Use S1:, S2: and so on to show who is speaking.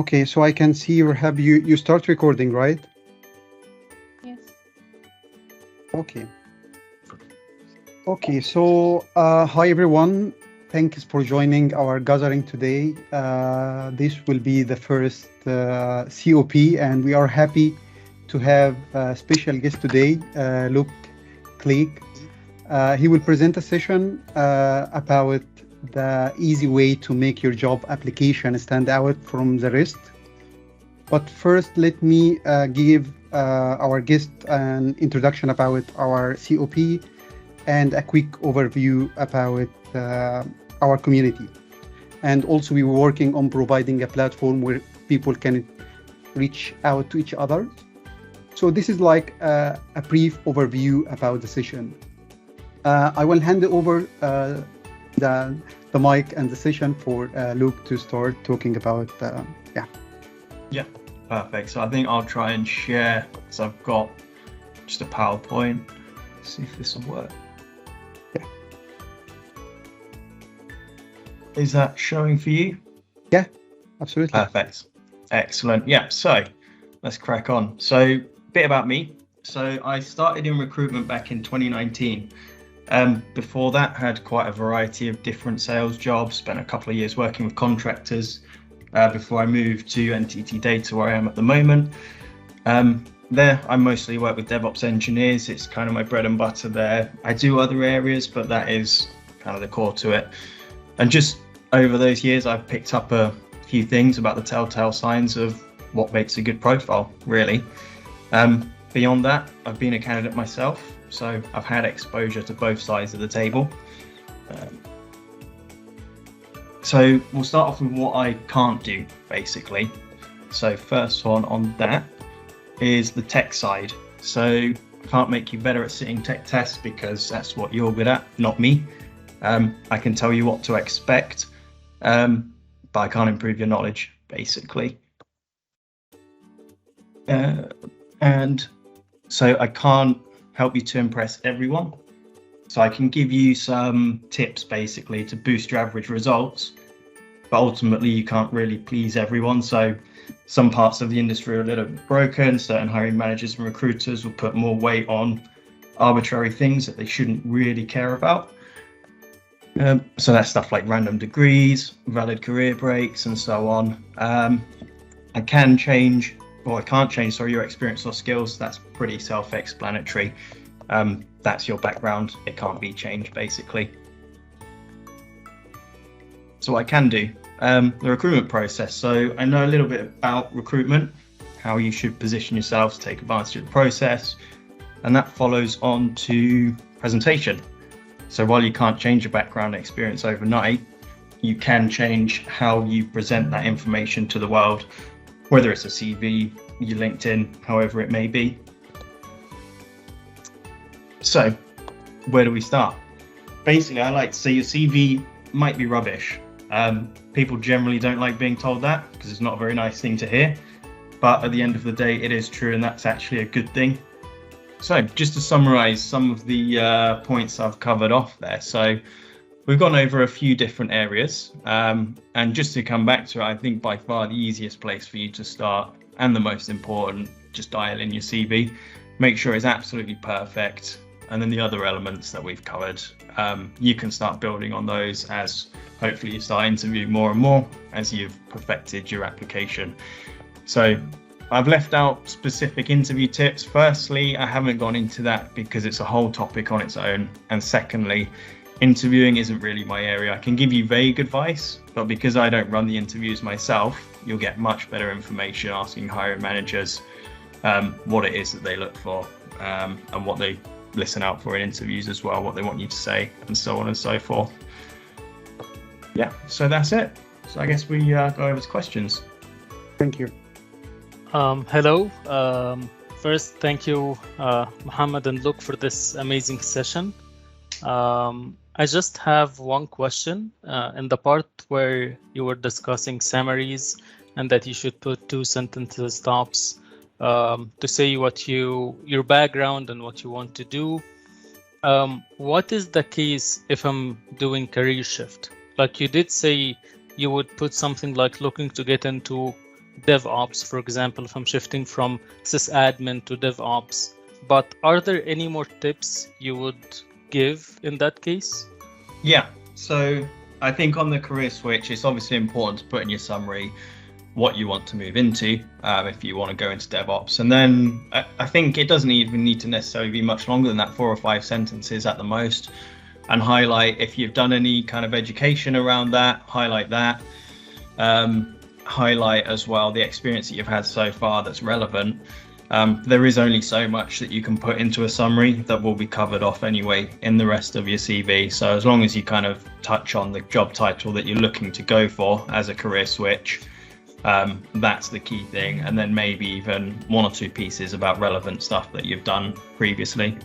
S1: Okay, so I can see you start recording, right?
S2: Yes.
S1: Okay. Okay, so hi everyone. Thanks for joining our gathering today. This will be the first COP, and we are happy to have a special guest today, Luke Clegg. He will present a session about the easy way to make your job application stand out from the rest. But first, let me give our guest an introduction about our COP and a quick overview about our community. And also, we were working on providing a platform where people can reach out to each other. So this is like a brief overview about the session. I will hand over the mic and the session for Luke to start talking about.
S3: Yeah, perfect. So I think I'll try and share, because I've got just a PowerPoint. Let's see if this will work.
S1: Yeah.
S3: Is that showing for you?
S1: Yeah, absolutely.
S3: Perfect. Excellent. Yeah, so let's crack on. So a bit about me. So I started in recruitment back in 2019. Before that, had quite a variety of different sales jobs, spent a couple of years working with contractors before I moved to NTT Data, where I am at the moment. There, I mostly work with DevOps engineers. It's kind of my bread and butter there. I do other areas, but that is kind of the core to it. And just over those years, I've picked up a few things about the telltale signs of what makes a good profile, really. Beyond that, I've been a candidate myself, so I've had exposure to both sides of the table. So we'll start off with what I can't do, basically. So first one on that is the tech side. So I can't make you better at sitting tech tests because that's what you're good at, not me. I can tell you what to expect, but I can't improve your knowledge, basically. And so I can't help you to impress everyone. So I can give you some tips basically to boost your average results, but ultimately you can't really please everyone. So some parts of the industry are a little bit broken. Certain hiring managers and recruiters will put more weight on arbitrary things that they shouldn't really care about. So that's stuff like random degrees, valid career breaks, and so on. I can't change your experience or skills. That's pretty self-explanatory. That's your background. It can't be changed, basically. So what I can do, the recruitment process. So I know a little bit about recruitment, how you should position yourself to take advantage of the process, and that follows on to presentation. So while you can't change your background and experience overnight, you can change how you present that information to the world, whether it's a CV, your LinkedIn, however it may be. So where do we start? Basically, I like to say your CV might be rubbish. People generally don't like being told that because it's not a very nice thing to hear. But at the end of the day, it is true, and that's actually a good thing. So just to summarize some of the points I've covered off there. So we've gone over a few different areas. And just to come back to it, I think by far the easiest place for you to start and the most important, just dial in your CV, make sure it's absolutely perfect. And then the other elements that we've covered, you can start building on those as hopefully you start interviewing more and more as you've perfected your application. So I've left out specific interview tips. Firstly, I haven't gone into that because it's a whole topic on its own. And secondly, interviewing isn't really my area. I can give you vague advice, but because I don't run the interviews myself, you'll get much better information asking hiring managers what it is that they look for and what they listen out for in interviews as well, what they want you to say, and so on and so forth. Yeah, so that's it. So I guess we go over to questions.
S1: Thank you.
S4: Hello. First, thank you, Mohammed and Luke, for this amazing session. I just have one question. In the part where you were discussing summaries and that you should put 2 sentences tops to say what your background and what you want to do. What is the case if I'm doing career shift? Like you did say, you would put something like looking to get into DevOps, for example, if I'm shifting from sysadmin to DevOps. But are there any more tips you would give in that case?
S3: Yeah, so I think on the career switch, it's obviously important to put in your summary what you want to move into if you want to go into DevOps. And then I think it doesn't even need to necessarily be much longer than that, 4 or 5 sentences at the most, and highlight if you've done any kind of education around that, highlight that. Highlight as well the experience that you've had so far that's relevant. There is only so much that you can put into a summary that will be covered off anyway in the rest of your CV. So as long as you kind of touch on the job title that you're looking to go for as a career switch, that's the key thing. And then maybe even 1 or 2 pieces about relevant stuff that you've done previously.